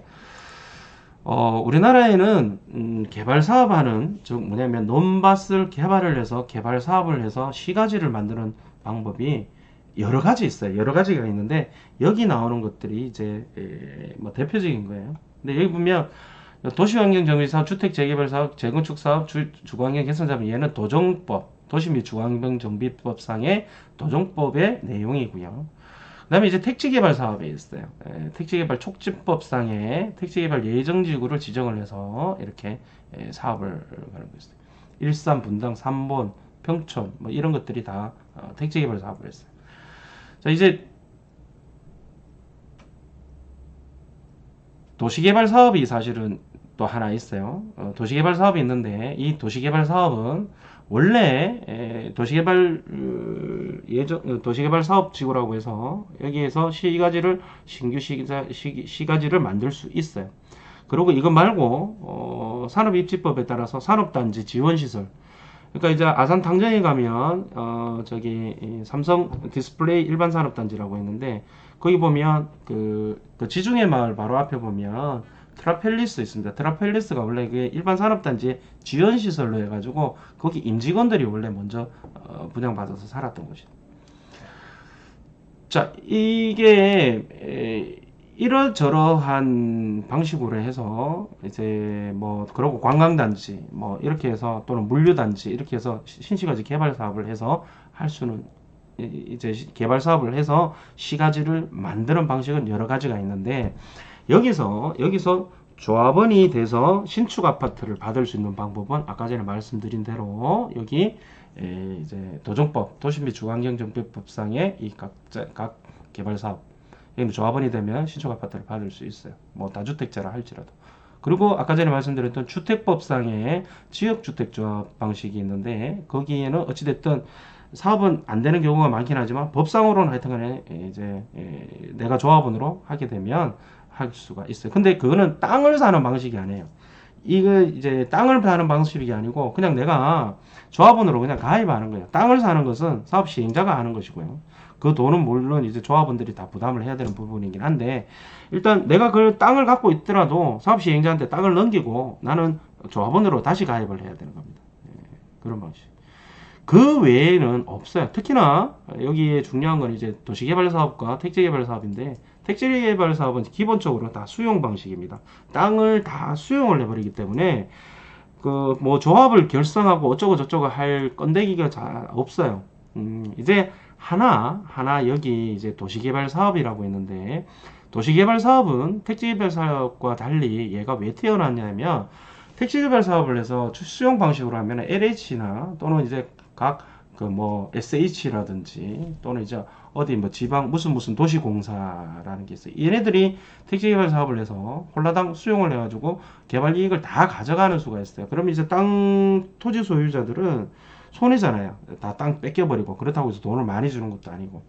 우리나라에는 개발 사업하는 즉 뭐냐면 논밭을 개발을 해서 개발 사업을 해서 시가지를 만드는 방법이 여러 가지 있어요. 여러 가지가 있는데 여기 나오는 것들이 이제 뭐 대표적인 거예요. 근데 여기 보면 도시환경정비사업, 주택재개발사업, 재건축사업, 주거환경 개선사업 얘는 도정법, 도시 및 주거환경정비법상의 도정법의 내용이고요. 그 다음에 이제 택지개발 사업에 있어요. 택지개발 촉진법상의 택지개발 예정지구를 지정을 해서 이렇게 사업을 하는 거 있어요. 일산, 분당, 삼본, 평촌 뭐 이런 것들이 다 택지개발 사업을 했어요. 자, 이제 도시개발 사업이 사실은 또 하나 있어요. 도시개발 사업이 있는데 이 도시개발 사업은 원래 도시개발 사업지구라고 해서 여기에서 신규 시가지를 만들 수 있어요. 그리고 이거 말고 산업입지법에 따라서 산업단지 지원시설 그러니까 이제 아산 당정에 가면 저기 삼성 디스플레이 일반 산업단지라고 있는데 거기 보면 그 지중해 마을 바로 앞에 보면 트라펠리스 있습니다. 트라펠리스가 원래 그 일반 산업단지 지원 시설로 해가지고 거기 임직원들이 원래 먼저 분양받아서 살았던 곳이에요. 자, 이게 이러저러한 방식으로 해서 이제 뭐 그러고 관광단지 뭐 이렇게 해서 또는 물류단지 이렇게 해서 신시가지 개발 사업을 해서 할 수는 이제 개발 사업을 해서 시가지를 만드는 방식은 여러 가지가 있는데 여기서 조합원이 돼서 신축 아파트를 받을 수 있는 방법은 아까 전에 말씀드린 대로 여기 이제 도정법 도시 및 주거환경정비법상의 이 각 개발 사업 조합원이 되면 신축 아파트를 받을 수 있어요. 뭐 다주택자라 할지라도. 그리고 아까 전에 말씀드렸던 주택법상의 지역주택조합 방식이 있는데 거기에는 어찌됐든 사업은 안 되는 경우가 많긴 하지만 법상으로는 하여튼간에 이제 내가 조합원으로 하게 되면 할 수가 있어요. 근데 그거는 땅을 사는 방식이 아니에요. 이거 이제 땅을 사는 방식이 아니고 그냥 내가 조합원으로 그냥 가입하는 거예요. 땅을 사는 것은 사업 시행자가 하는 것이고요. 그 돈은 물론 이제 조합원들이 다 부담을 해야 되는 부분이긴 한데 일단 내가 그 땅을 갖고 있더라도 사업 시행자한테 땅을 넘기고 나는 조합원으로 다시 가입을 해야 되는 겁니다. 그런 방식. 그 외에는 없어요. 특히나 여기에 중요한 건 이제 도시개발 사업과 택지개발 사업인데 택지개발 사업은 기본적으로 다 수용 방식입니다. 땅을 다 수용을 해버리기 때문에 그 뭐 조합을 결성하고 어쩌고 저쩌고 할 건데기가 잘 없어요. 이제 하나 여기 이제 도시개발 사업이라고 있는데 도시개발 사업은 택지개발 사업과 달리 얘가 왜 태어났냐면 택지개발 사업을 해서 수용 방식으로 하면 LH나 또는 이제 각 그 뭐 SH라든지 또는 이제 어디 뭐 지방 무슨 도시공사라는 게 있어요. 얘네들이 택지개발 사업을 해서 홀라당 수용을 해가지고 개발 이익을 다 가져가는 수가 있어요. 그러면 이제 땅 토지 소유자들은 손해잖아요. 다 땅 뺏겨버리고 그렇다고 해서 돈을 많이 주는 것도 아니고.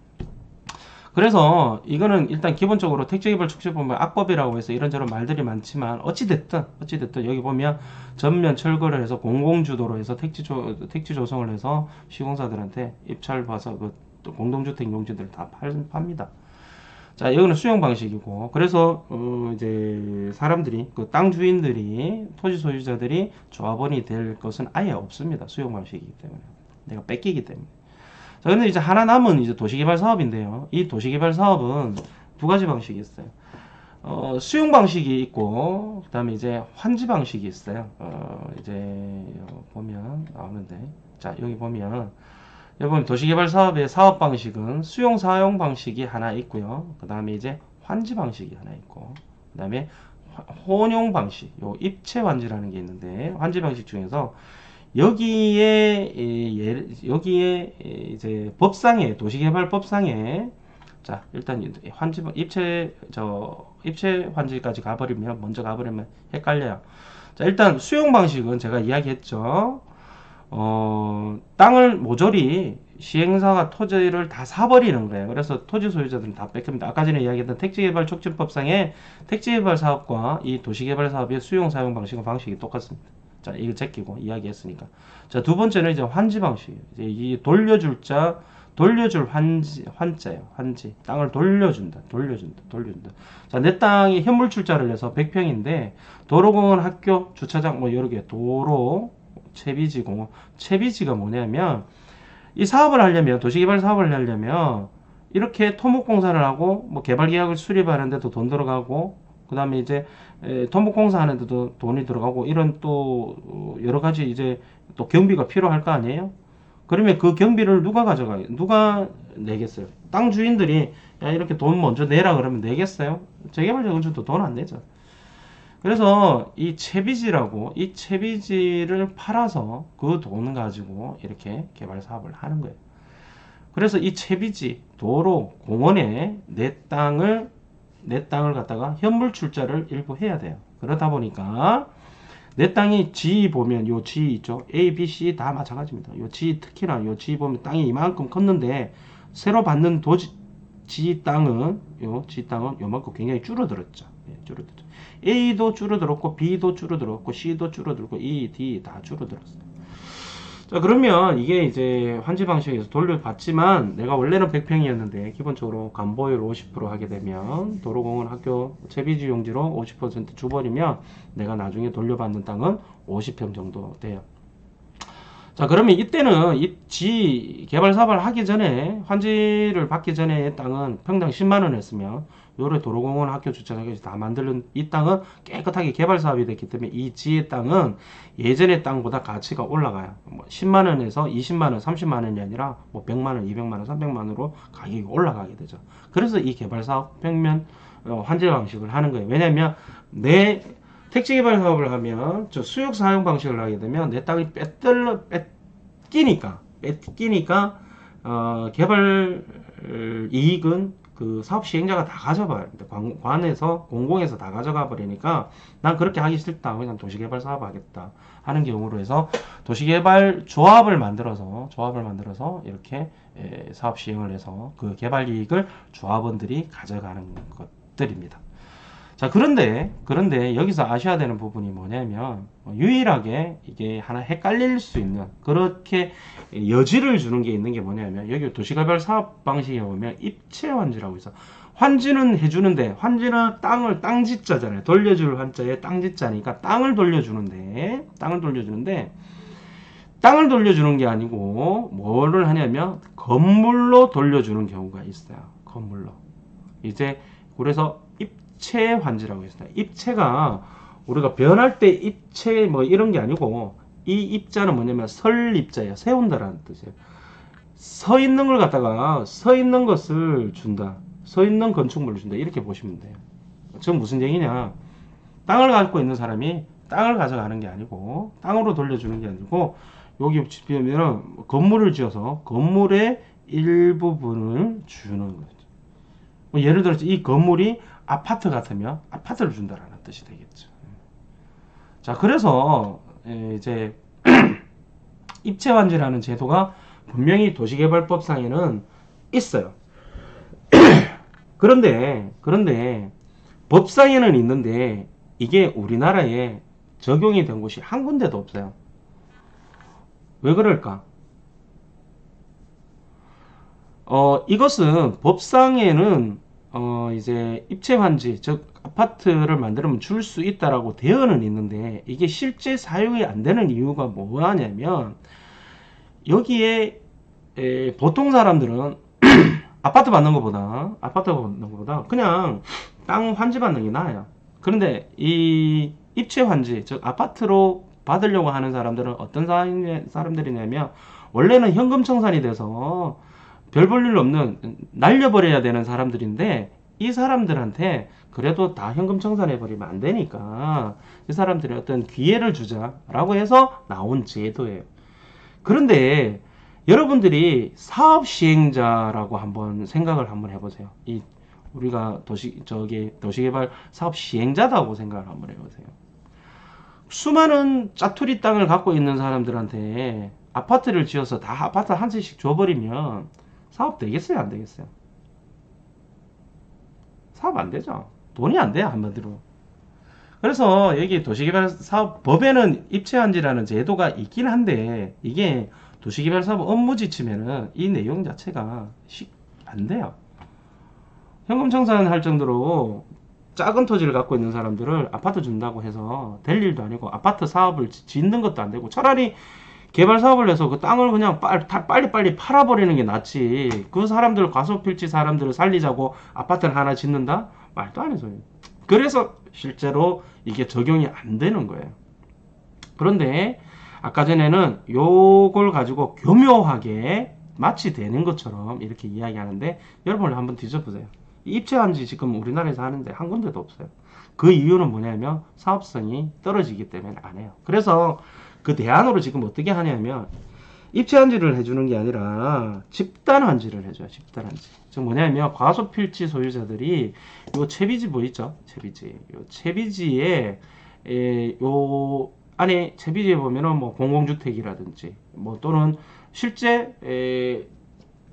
그래서 이거는 일단 기본적으로 택지개발 촉진법은 악법이라고 해서 이런저런 말들이 많지만 어찌됐든 여기 보면 전면 철거를 해서 공공주도로 해서 택지 조성을 해서 시공사들한테 입찰 봐서 그 공동주택 용지들을 다 팝니다. 자, 여기는 수용 방식이고, 그래서 이제 사람들이 그 땅 주인들이 토지 소유자들이 조합원이 될 것은 아예 없습니다. 수용 방식이기 때문에 내가 뺏기기 때문에. 자, 근데 이제 하나 남은 이제 도시개발 사업인데요. 이 도시개발 사업은 두 가지 방식이 있어요. 수용 방식이 있고, 그 다음에 이제 환지 방식이 있어요. 이제 보면 나오는데, 자, 여기 보면 도시개발 사업의 사업 방식은 수용 사용 방식이 하나 있고요. 그 다음에 이제 환지 방식이 하나 있고, 그 다음에 혼용 방식, 요 입체 환지라는 게 있는데, 환지 방식 중에서 여기에 이제 법상에 도시개발 법상에 자 일단 환지 입체 환지까지 먼저 가버리면 헷갈려요. 자 일단 수용 방식은 제가 이야기했죠. 땅을 모조리 시행사가 토지를 다 사버리는 거예요. 그래서 토지 소유자들은 다 뺏깁니다. 아까 전에 이야기했던 택지개발 촉진법상의 택지개발 사업과 이 도시개발 사업의 수용 사용 방식이 똑같습니다. 자, 이거 제끼고 이야기했으니까. 자, 두 번째는 이제 환지 방식이에요. 이제 이 돌려줄 환자예요. 환지. 땅을 돌려준다. 자, 내 땅이 현물 출자를 내서 100평인데, 도로공원, 학교, 주차장, 뭐 여러 개, 도로, 채비지 공원. 채비지가 뭐냐면, 이 사업을 하려면, 도시개발 사업을 하려면, 이렇게 토목공사를 하고, 뭐 개발계약을 수립하는데도 돈 들어가고, 그 다음에 이제 토목공사 하는데도 돈이 들어가고 이런 또 여러 가지 이제 또 경비가 필요할 거 아니에요? 그러면 그 경비를 누가 가져가요? 누가 내겠어요? 땅 주인들이 야 이렇게 돈 먼저 내라 그러면 내겠어요? 재개발자 건축도 돈 안 내죠. 그래서 이 채비지를 팔아서 그 돈 가지고 이렇게 개발 사업을 하는 거예요. 그래서 이 채비지, 도로, 공원에 내 땅을 갖다가 현물 출자를 일부 해야 돼요. 그러다 보니까 내 땅이 G 보면 요 G 있죠. A, B, C 다 마찬가지입니다. 요 G 특히나 요 G 보면 땅이 이만큼 컸는데 새로 받는 G 땅은 요만큼 굉장히 줄어들었죠. 줄어들었죠. A도 줄어들었고 B도 줄어들었고 C도 줄어들고 E, D 다 줄어들었어요. 자 그러면 이게 이제 환지 방식에서 돌려받지만 내가 원래는 100평이었는데 기본적으로 간보유를 50% 하게 되면 도로공원 학교 채비지 용지로 50% 줘버리면 내가 나중에 돌려받는 땅은 50평 정도 돼요. 자 그러면 이때는 이 개발 사업을 하기 전에 환지를 받기 전에 땅은 평당 10만원 했으면 요래 도로공원 학교 주차장까지 다 만들는 이 땅은 깨끗하게 개발 사업이 됐기 때문에 이 지의 땅은 예전의 땅보다 가치가 올라가요. 뭐 10만원에서 20만원 30만원이 아니라 뭐 100만원 200만원 300만원으로 가격이 올라가게 되죠. 그래서 이 개발 사업 평면 환지 방식을 하는 거예요. 왜냐면 내 택지 개발 사업을 하면 저 수역 사용 방식을 하게 되면 내 땅이 뺏기니까 개발 이익은 그 사업 시행자가 다 가져가야 됩니다. 관에서 공공에서 다 가져가 버리니까 난 그렇게 하기 싫다. 그냥 도시개발 사업 하겠다 하는 경우로 해서 도시개발 조합을 만들어서 이렇게 사업 시행을 해서 그 개발 이익을 조합원들이 가져가는 것들입니다. 자 그런데 여기서 아셔야 되는 부분이 뭐냐면 유일하게 이게 하나 헷갈릴 수 있는 그렇게 여지를 주는 게 있는 게 뭐냐면 여기 도시개발 사업 방식에 보면 입체 환지라고 있어. 환지는 해주는데 환지는 땅짓자잖아요. 돌려줄 환자에 땅짓자니까 땅을 돌려주는데 땅을 돌려주는 게 아니고 뭐를 하냐면 건물로 돌려주는 경우가 있어요. 건물로. 이제 그래서 입체 환지라고 했어요. 입체가 우리가 변할 때 입체 뭐 이런 게 아니고 이 입자는 뭐냐면 설입자예요. 세운다라는 뜻이에요. 서 있는 걸 갖다가 서 있는 것을 준다. 서 있는 건축물을 준다. 이렇게 보시면 돼요. 지금 무슨 얘기냐? 땅을 갖고 있는 사람이 땅을 가져가는 게 아니고 땅으로 돌려주는 게 아니고 여기 보면은 건물을 지어서 건물의 일부분을 주는 거죠. 뭐 예를 들어서 이 건물이 아파트 같으면 아파트를 준다라는 뜻이 되겠죠. 자, 그래서 이제 입체환지라는 제도가 분명히 도시개발법상에는 있어요. 그런데 법상에는 있는데 이게 우리나라에 적용이 된 곳이 한 군데도 없어요. 왜 그럴까? 이것은 법상에는 이제 입체환지, 즉 아파트를 만들면 줄 수 있다라고 되어는 있는데 이게 실제 사용이 안 되는 이유가 뭐냐면 여기에 보통 사람들은 아파트 받는 것보다 그냥 땅 환지 받는 게 나아요. 그런데 이 입체 환지, 즉 아파트로 받으려고 하는 사람들은 어떤 사람들이냐면 원래는 현금 청산이 돼서 별 볼 일 없는 날려버려야 되는 사람들인데 이 사람들한테 그래도 다 현금 청산해 버리면 안 되니까 이 사람들이 어떤 기회를 주자라고 해서 나온 제도예요. 그런데 여러분들이 사업 시행자라고 한번 생각을 한번 해보세요. 이 우리가 도시개발 사업 시행자다고 생각을 한번 해보세요. 수많은 짜투리 땅을 갖고 있는 사람들한테 아파트를 지어서 다 아파트 한 채씩 줘버리면 사업 되겠어요, 안 되겠어요? 사업 안 되죠. 돈이 안 돼요, 한마디로. 그래서 여기 도시개발사업법에는 입체한지라는 제도가 있긴 한데 이게 도시개발사업 업무 지침에는 이 내용 자체가 안 돼요. 현금 청산할 정도로 작은 토지를 갖고 있는 사람들을 아파트 준다고 해서 될 일도 아니고 아파트 사업을 짓는 것도 안 되고 차라리 개발 사업을 해서 그 땅을 그냥 빨리빨리 팔아버리는 게 낫지. 그 사람들 과소필지 사람들을 살리자고 아파트를 하나 짓는다? 말도 안 해서. 그래서 실제로 이게 적용이 안 되는 거예요. 그런데 아까 전에는 요걸 가지고 교묘하게 마치 되는 것처럼 이렇게 이야기하는데 여러분 한번 뒤져보세요. 입체한지 지금 우리나라에서 하는데 한 군데도 없어요. 그 이유는 뭐냐면 사업성이 떨어지기 때문에 안 해요. 그래서 그 대안으로 지금 어떻게 하냐면 입체한지를 해주는 게 아니라 집단한지를 해줘요. 집단한지. 즉 뭐냐면 과소필지 소유자들이 요 채비지 뭐 있죠? 채비지. 요 채비지에 요 안에 채비지에 보면은 뭐 공공주택이라든지 뭐 또는 실제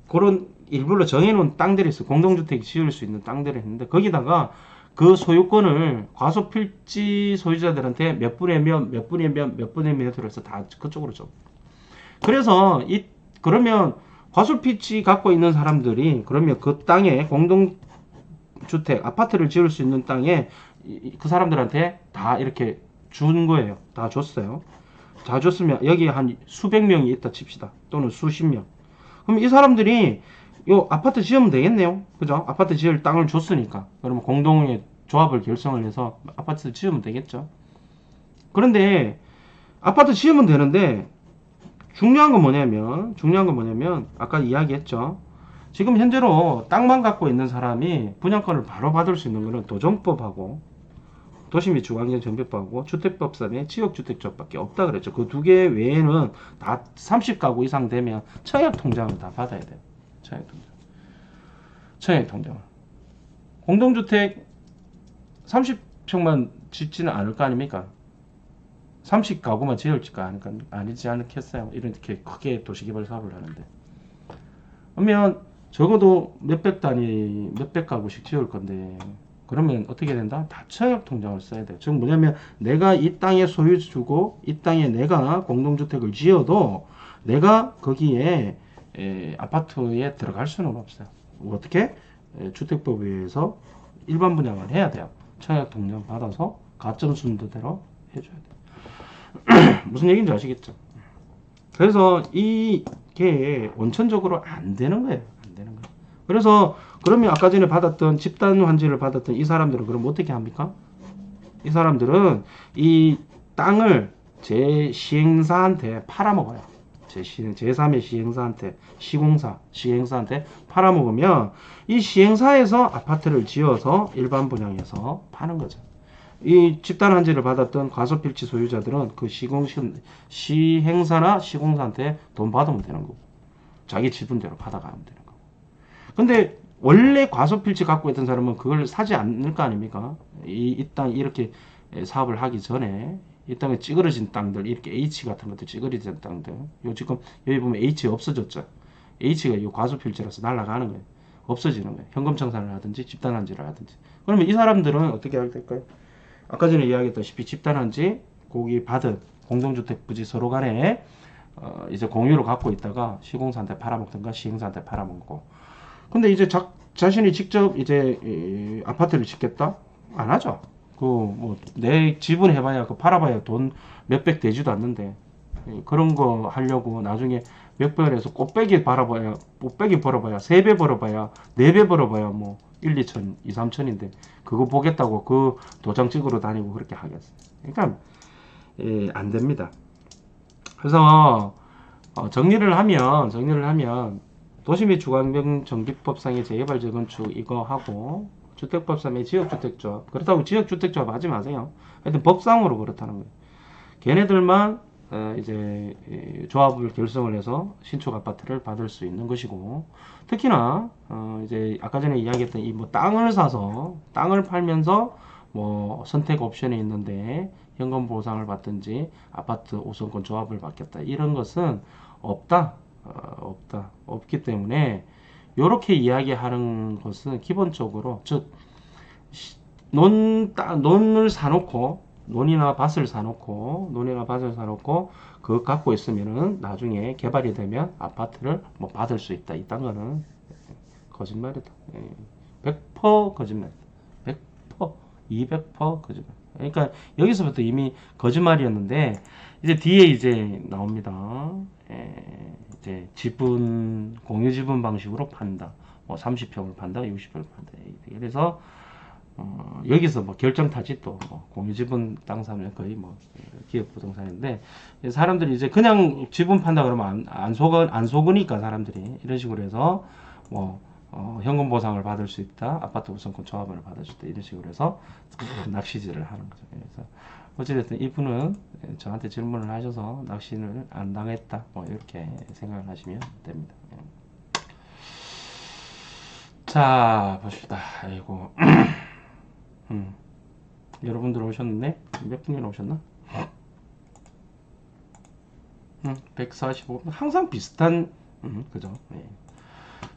그런 일부러 정해놓은 땅들이 있어요. 공동주택 지을 수 있는 땅들이 있는데 거기다가 그 소유권을 과소필지 소유자들한테 몇 분의 몇으로 해서 다 그쪽으로 줘. 그래서 그러면 과소필지 갖고 있는 사람들이 그러면 그 땅에 공동주택 아파트를 지을 수 있는 땅에 그 사람들한테 다 이렇게 준 거예요. 다 줬어요. 다 줬으면 여기 한 수백 명이 있다 칩시다. 또는 수십 명. 그럼 이 사람들이 요 아파트 지으면 되겠네요. 그죠? 아파트 지을 땅을 줬으니까. 그러면 공동의 조합을 결성을 해서 아파트를 지으면 되겠죠. 그런데 아파트 지으면 되는데 중요한 건 뭐냐면 아까 이야기했죠. 지금 현재로 땅만 갖고 있는 사람이 분양권을 바로 받을 수 있는 거는 도정법하고 도시 및 주거환경 정비법하고 주택법상의 지역주택조합밖에 없다 그랬죠. 그 두 개 외에는 다 30가구 이상 되면 청약통장을 다 받아야 돼요. 청약통장을. 공동주택 30평만 짓지는 않을 거 아닙니까? 30가구만 지을까 아니지 않겠어요? 이렇게 크게 도시개발 사업을 하는데. 그러면 적어도 몇백 가구씩 지을 건데 그러면 어떻게 된다? 다 청약통장을 써야 돼요. 즉 뭐냐면 내가 이 땅에 소유주고 이 땅에 내가 공동주택을 지어도 내가 거기에 아파트에 들어갈 수는 없어요. 어떻게? 주택법에 의해서 일반 분양을 해야 돼요. 청약통장 받아서 가점 순서대로 해줘야 돼요. 무슨 얘기인지 아시겠죠? 그래서 이게 원천적으로 안 되는 거예요. 그래서 그러면 아까 전에 받았던 집단 환지를 받았던 이 사람들은 그럼 어떻게 합니까? 이 사람들은 이 땅을 제 시행사한테 팔아먹어요. 제3의 시행사한테 시행사한테 팔아먹으면 이 시행사에서 아파트를 지어서 일반 분양해서 파는 거죠. 이 집단 한지를 받았던 과소필지 소유자들은 그 시행사나 시공사한테 돈 받으면 되는 거고, 자기 지분대로 받아가면 되는 거고. 근데 원래 과소필지 갖고 있던 사람은 그걸 사지 않을 거 아닙니까? 이 땅 이렇게 사업을 하기 전에 이 땅에 찌그러진 땅들, 이렇게 H 같은 것들 찌그러진 땅들, 요 지금 여기 보면 H 없어졌죠. H가 이 과소필지라서 날아가는 거예요. 없어지는 거예요. 현금청산을 하든지 집단한지를 하든지. 그러면 이 사람들은 어떻게 하게 될까요? 아까 전에 이야기했다시피 집단한지 고기 받은 공동주택 부지 서로 간에 이제 공유로 갖고 있다가 시공사한테 팔아먹든가 시행사한테 팔아먹고. 근데 이제 자신이 직접 이제 아파트를 짓겠다? 안 하죠. 그 뭐 내 지분 해봐야 그 팔아봐야 돈 몇백 되지도 않는데, 그런 거 하려고 나중에 몇백원에서 꽃배기 벌어봐야 3배 벌어봐야 4배 벌어봐야 뭐 1, 2천, 2, 3천인데 그거 보겠다고 그 도장 찍으러 다니고 그렇게 하겠어요. 그러니까 안 됩니다. 그래서 정리를 하면 도시및 주거환경 정비법상의 재개발 재건축 이거 하고, 주택법상의 지역주택조합, 그렇다고 지역주택조합 하지 마세요. 하여튼 법상으로 그렇다는 거예요. 걔네들만 이제 조합을 결성을 해서 신축 아파트를 받을 수 있는 것이고, 특히나 이제 아까 전에 이야기했던 이 뭐 땅을 사서 땅을 팔면서 뭐 선택 옵션이 있는데 현금 보상을 받든지 아파트 5성권 조합을 받겠다, 이런 것은 없다. 없기 때문에 이렇게 이야기하는 것은 기본적으로, 즉 논을 사놓고 논이나 밭을 사놓고 그거 갖고 있으면은 나중에 개발이 되면 아파트를 뭐 받을 수 있다. 이딴 거는 거짓말이다. 100% 거짓말. 100%, 200% 거짓말. 그러니까 여기서부터 이미 거짓말이었는데, 이제 뒤에 이제 나옵니다. 이제 지분, 공유 지분 방식으로 판다. 뭐 30평을 판다, 60평을 판다. 그래서 여기서 뭐 결정 타지 또뭐 공유 지분 땅 사면 거의 뭐 기업 부동산인데, 사람들이 이제 그냥 지분 판다 그러면 안 속으니까 사람들이 이런 식으로 해서 뭐 현금 보상을 받을 수 있다, 아파트 우선권 조합을 받을 수 있다, 이런 식으로 해서 낚시질을 하는 거죠. 그래서 어찌됐든 이분은 저한테 질문을 하셔서 낚시를 안 당했다, 뭐 이렇게 생각을 하시면 됩니다. 자, 봅시다. 아이고. 여러분들 오셨는데 몇 분이나 오셨나? 145분. 항상 비슷한, 그죠? 네.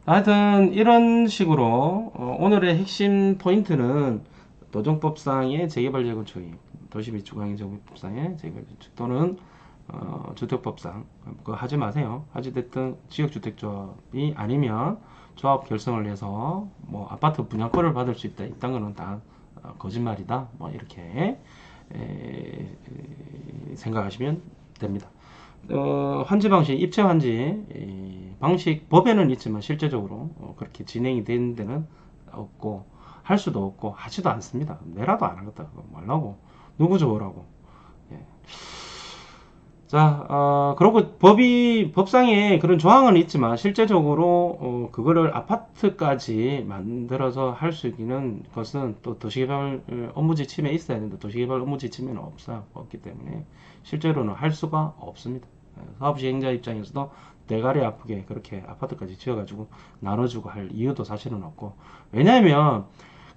하여튼 이런 식으로 오늘의 핵심 포인트는 도정법상의 재개발 재건축, 도시 및 주거환경정비법상의 재개발 재건축, 또는 주택법상 그거 하지 마세요. 하지 됐든 지역주택조합이 아니면 조합 결성을 해서 뭐 아파트 분양권을 받을 수 있다, 이딴 거는 다 거짓말이다, 뭐 이렇게 생각하시면 됩니다. 환지 방식, 입체 환지 방식 법에는 있지만 실제적으로 그렇게 진행이 되는 데는 없고, 할 수도 없고 하지도 않습니다. 내라도 안 하겠다, 말라고, 누구 좋으라고. 예. 자, 그리고 법상에 그런 조항은 있지만 실제적으로 그거를 아파트까지 만들어서 할 수 있는 것은 또 도시개발 업무지침에 있어야 되는데, 도시개발 업무지침에는 없기 때문에 실제로는 할 수가 없습니다. 사업시행자 입장에서도 대가리 아프게 그렇게 아파트까지 지어가지고 나눠주고 할 이유도 사실은 없고, 왜냐하면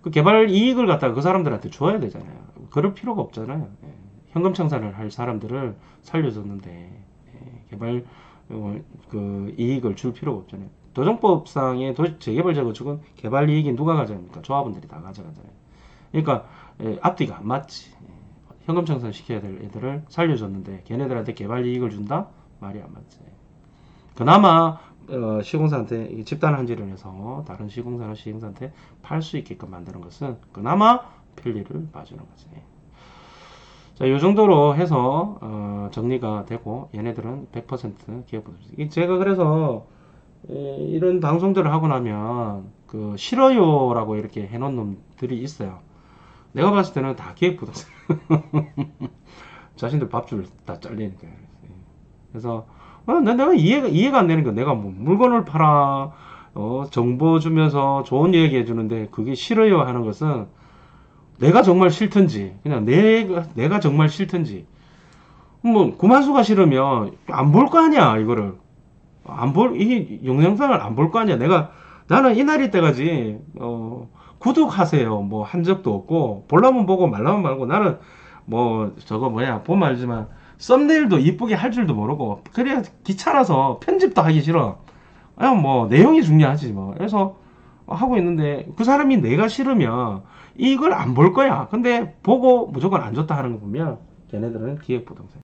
그 개발 이익을 갖다가 그 사람들한테 줘야 되잖아요. 그럴 필요가 없잖아요. 현금 청산을 할 사람들을 살려줬는데 개발 그 이익을 줄 필요가 없잖아요. 도정법상의 재개발 재건축은 개발 이익이 누가 가져갑니까? 조합원들이 다 가져가잖아요. 그러니까 앞뒤가 안 맞지. 현금 청산 시켜야 될 애들을 살려줬는데 걔네들한테 개발 이익을 준다? 말이 안 맞지. 그나마 시공사한테 집단 한지를 해서 다른 시공사나 시행사한테 팔 수 있게끔 만드는 것은 그나마 편리를 봐주는 거지. 자, 이 정도로 해서 정리가 되고, 얘네들은 100% 기업부동산. 제가 그래서 이런 방송들을 하고 나면 그 싫어요라고 이렇게 해놓은 놈들이 있어요. 내가 봤을 때는 다 기업부동산. 자신들 밥줄 다 잘리니까. 그래서 내가 이해가 안 되는 거, 내가 뭐 물건을 팔아 정보 주면서 좋은 얘기 해주는데 그게 싫어요 하는 것은 내가 정말 싫든지, 그냥 내가 정말 싫든지. 뭐, 구만수가 싫으면 안 볼 거 아니야, 이거를. 이 영상을 안 볼 거 아니야. 나는 이날이 때까지, 구독하세요. 뭐, 한 적도 없고, 보려면 보고 말라면 말고, 나는 뭐, 저거 뭐야, 보면 알지만, 썸네일도 이쁘게 할 줄도 모르고, 그래, 귀찮아서 편집도 하기 싫어. 그냥 뭐, 내용이 중요하지, 뭐. 그래서 하고 있는데, 그 사람이 내가 싫으면, 이걸 안 볼 거야. 근데, 보고 무조건 안 좋다 하는 거 보면, 걔네들은 기획부동산.